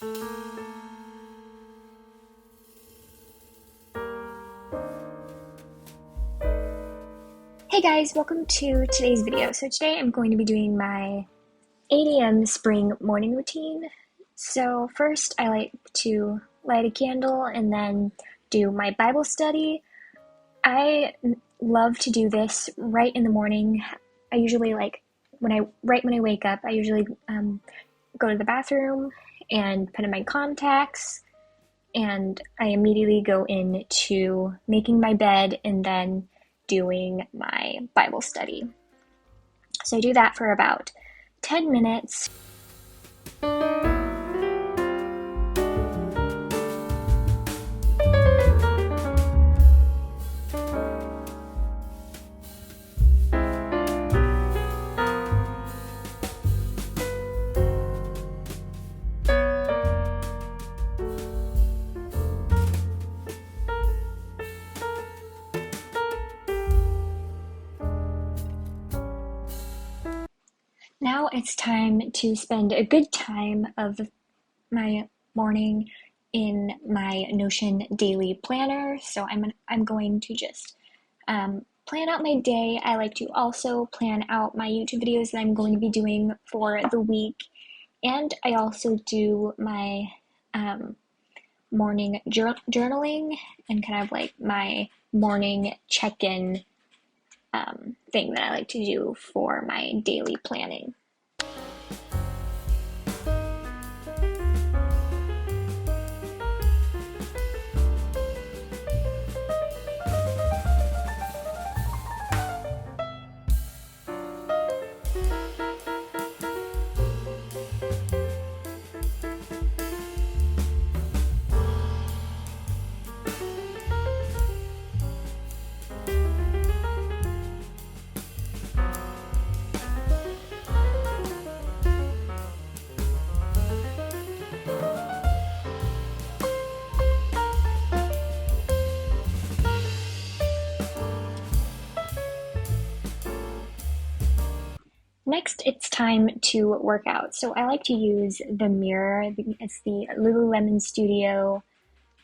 Hey guys, welcome to today's video. So today I'm going to be doing my 8 a.m. spring morning routine. So first I like to light a candle and then do my Bible study. I love to do this right in the morning. I usually right when I wake up, I usually go to the bathroom and put in my contacts, and I immediately go into making my bed and then doing my Bible study. So I do that for about 10 minutes. Now it's time to spend a good time of my morning in my Notion daily planner. So I'm going to just plan out my day. I like to also plan out my YouTube videos that I'm going to be doing for the week. And I also do my morning journaling and kind of like my morning check-in thing that I like to do for my daily planning. Next, it's time to work out. So I like to use the mirror. It's the Lululemon Studio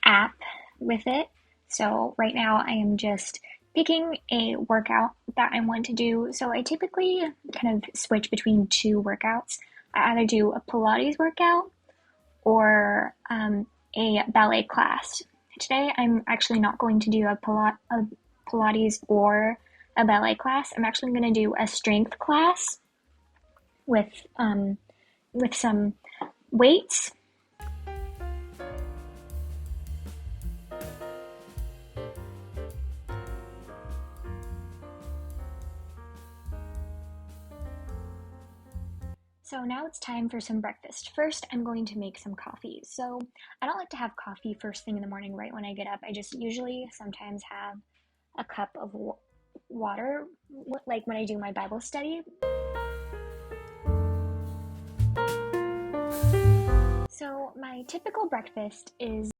app with it. So right now I am just picking a workout that I want to do. So I typically kind of switch between two workouts. I either do a Pilates workout or a ballet class. Today I'm actually not going to do a Pilates or a ballet class. I'm actually going to do a strength class with some weights. So now it's time for some breakfast. First, I'm going to make some coffee. So I don't like to have coffee first thing in the morning right when I get up. I just usually sometimes have a cup of water, like when I do my Bible study. So my typical breakfast is,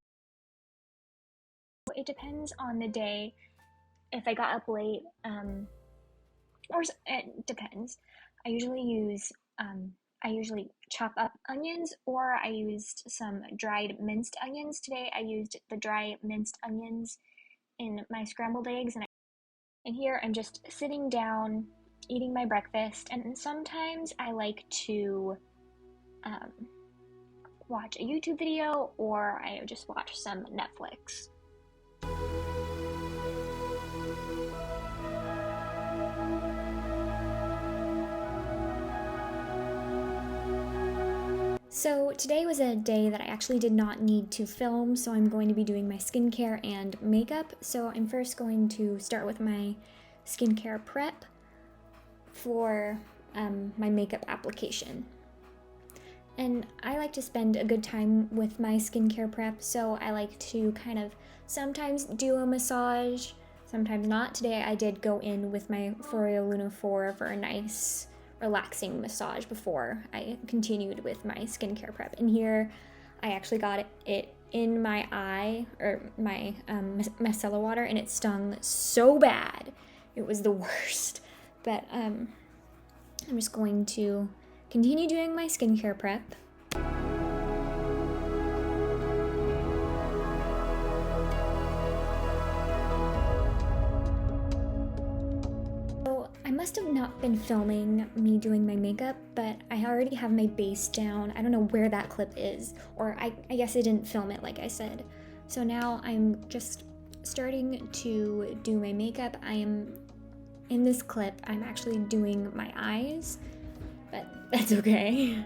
it depends on the day. If I got up late, or it depends. I usually chop up onions, or I used some dried minced onions. Today I used the dry minced onions in my scrambled eggs, and here I'm just sitting down eating my breakfast, and sometimes I like to watch a YouTube video, or I just watch some Netflix. So today was a day that I actually did not need to film, so I'm going to be doing my skincare and makeup. So I'm first going to start with my skincare prep for my makeup application. And I like to spend a good time with my skincare prep, so I like to kind of sometimes do a massage, sometimes not. Today I did go in with my Ariel Luna 4 for a nice relaxing massage before I continued with my skincare prep. And here I actually got it in my eye, or my micellar water, and it stung so bad. It was the worst. But I'm just going to continue doing my skincare prep. must have not been filming me doing my makeup, but I already have my base down. I don't know where that clip is, or I guess I didn't film it like I said. So now I'm just starting to do my makeup. I am, in this clip, I'm actually doing my eyes, but that's okay.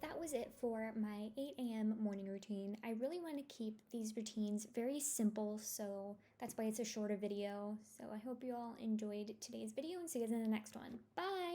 That was it for my 8 a.m. morning routine. I really want to keep these routines very simple, so that's why it's a shorter video. So I hope you all enjoyed today's video and see you guys in the next one. Bye!